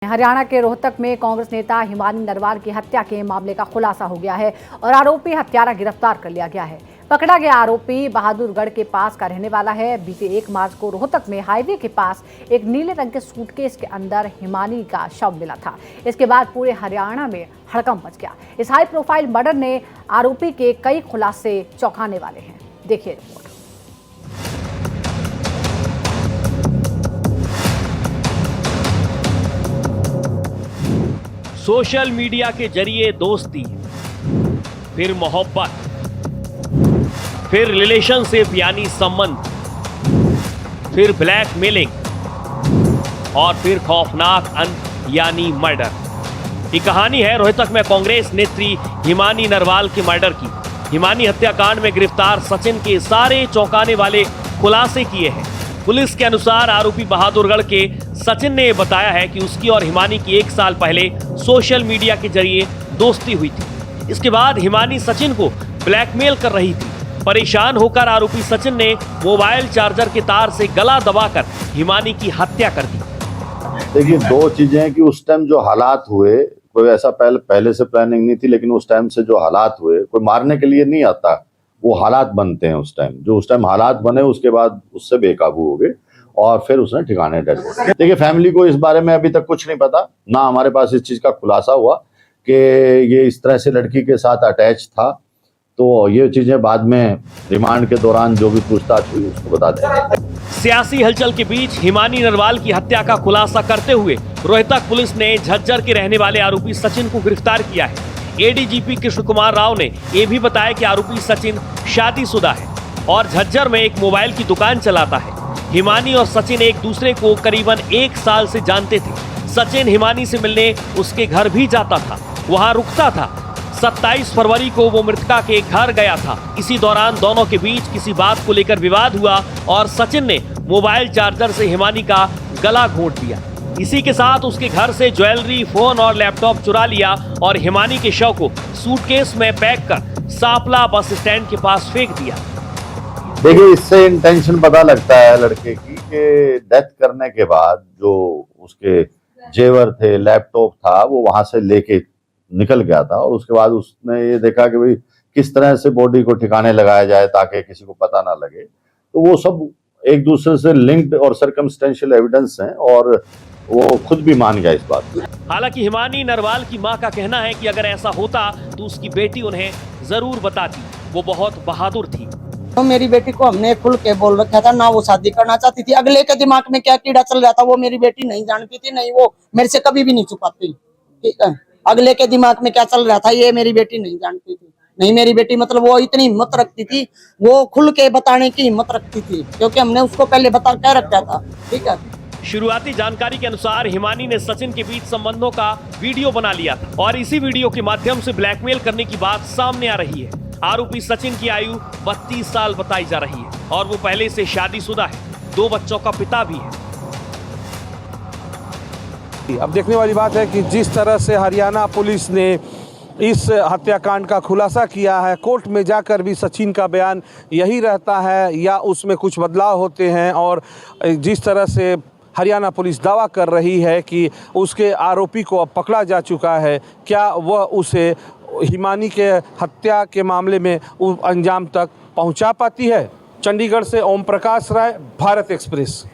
हरियाणा के रोहतक में कांग्रेस नेता हिमानी नरवाल की हत्या के मामले का खुलासा हो गया है और आरोपी हत्यारा गिरफ्तार कर लिया गया है। पकड़ा गया आरोपी बहादुरगढ़ के पास का रहने वाला है। बीते 1 मार्च को रोहतक में हाईवे के पास एक नीले रंग के सूटकेस के अंदर हिमानी का शव मिला था। इसके बाद पूरे हरियाणा में हड़कंप मच गया। इस हाई प्रोफाइल मर्डर ने आरोपी के कई खुलासे चौंकाने वाले हैं। देखिए रिपोर्ट। सोशल मीडिया के जरिए दोस्ती, फिर मोहब्बत, फिर रिलेशनशिप यानी संबंध, फिर ब्लैकमेलिंग और फिर खौफनाक अंत यानी मर्डर। ये कहानी है रोहतक में कांग्रेस नेत्री हिमानी नरवाल के मर्डर की। हिमानी हत्याकांड में गिरफ्तार सचिन के सारे चौंकाने वाले खुलासे किए हैं। पुलिस के अनुसार आरोपी बहादुरगढ़ के सचिन ने बताया है कि उसकी और हिमानी की 1 साल पहले सोशल मीडिया के जरिए दोस्ती हुई थी। इसके बाद हिमानी सचिन को ब्लैकमेल कर रही थी। परेशान होकर आरोपी सचिन ने मोबाइल चार्जर के तार से गला दबाकर हिमानी की हत्या कर दी। देखिए, 2 चीजें हैं कि उस टाइम जो हालात हुए, कोई ऐसा पहले से प्लानिंग नहीं थी, लेकिन उस टाइम से जो हालात हुए, कोई मारने के लिए नहीं आता, वो हालात बनते हैं। उस टाइम हालात बने, उसके बाद उससे बेकाबू हो गए और फिर उसने ठिकाने डर गए। देखिए, फैमिली को इस बारे में अभी तक कुछ नहीं पता, ना हमारे पास इस चीज का खुलासा हुआ कि ये इस तरह से लड़की के साथ अटैच था। तो ये चीजें बाद में रिमांड के दौरान जो भी पूछताछ हुई उसको बता देंगे। सियासी हलचल के बीच हिमानी नरवाल की हत्या का खुलासा करते हुए रोहतक पुलिस ने झज्जर के रहने वाले आरोपी सचिन को गिरफ्तार किया है। एडीजीपी कृष्ण कुमार राव ने यह भी बताया कि आरोपी सचिन शादीशुदा है और झज्जर में एक मोबाइल की दुकान चलाता है। हिमानी और सचिन एक दूसरे को करीबन 1 साल से जानते थे। सचिन हिमानी से मिलने उसके घर भी जाता था, वहां रुकता था। 27 फरवरी को वो मृतका के घर गया था। इसी दौरान दोनों के बीच किसी बात को लेकर विवाद हुआ और सचिन ने मोबाइल चार्जर से हिमानी का गला घोंट दिया। इसी के साथ उसके घर से ज्वेलरी, फोन और लैपटॉप चुरा लिया और हिमानी के शव को सूटकेस में पैक कर सांपला बस स्टैंड के पास फेंक दिया। देखिए, इससे इंटेंशन पता लगता है लड़के की कि डेथ करने के बाद जो उसके जेवर थे, लैपटॉप था, वो वहां से लेके निकल गया था और उसके बाद उसने ये देखा कि भाई किस तरह से बॉडी को ठिकाने लगाया जाए ताकि किसी को पता ना लगे। तो वो सब एक दूसरे से लिंक्ड और सर्कमस्टेंशियल एविडेंस हैं और वो खुद भी मान गया इस बात को। हालांकि हिमानी नरवाल की मां का कहना है कि अगर ऐसा होता तो उसकी बेटी उन्हें जरूर बताती। वो बहुत बहादुर थी। तो मेरी बेटी को हमने खुल के बोल रखा था, ना वो शादी करना चाहती थी। अगले के दिमाग में क्या कीड़ा चल रहा था वो मेरी बेटी नहीं जानती थी, नहीं वो मेरे से कभी भी नहीं छुपाती। ठीक है, अगले के दिमाग में क्या चल रहा था ये मेरी बेटी नहीं जानती थी। नहीं, मेरी बेटी मतलब वो इतनी हिम्मत रखती थी, वो खुल के बताने की हिम्मत रखती थी, क्योंकि हमने उसको पहले बता क्या रखा था। ठीक है, शुरुआती जानकारी के अनुसार हिमानी ने सचिन के बीच संबंधों का वीडियो बना लिया था और इसी वीडियो के माध्यम से ब्लैकमेल करने की बात सामने आ रही है। आरोपी सचिन की आयु 32 साल बताई जा रही है और वो पहले से शादीशुदा है, 2 बच्चों का पिता भी है। अब देखने वाली बात है कि जिस तरह से हरियाणा पुलिस ने इस हत्याकांड का खुलासा किया है, कोर्ट में जाकर भी सचिन का बयान यही रहता है या उसमें कुछ बदलाव होते हैं। और जिस तरह से हरियाणा पुलिस दावा कर रही है कि उसके आरोपी को अब पकड़ा जा चुका है, क्या वह उसे हिमानी के हत्या के मामले में अंजाम तक पहुंचा पाती है? चंडीगढ़ से ओम प्रकाश राय, भारत एक्सप्रेस।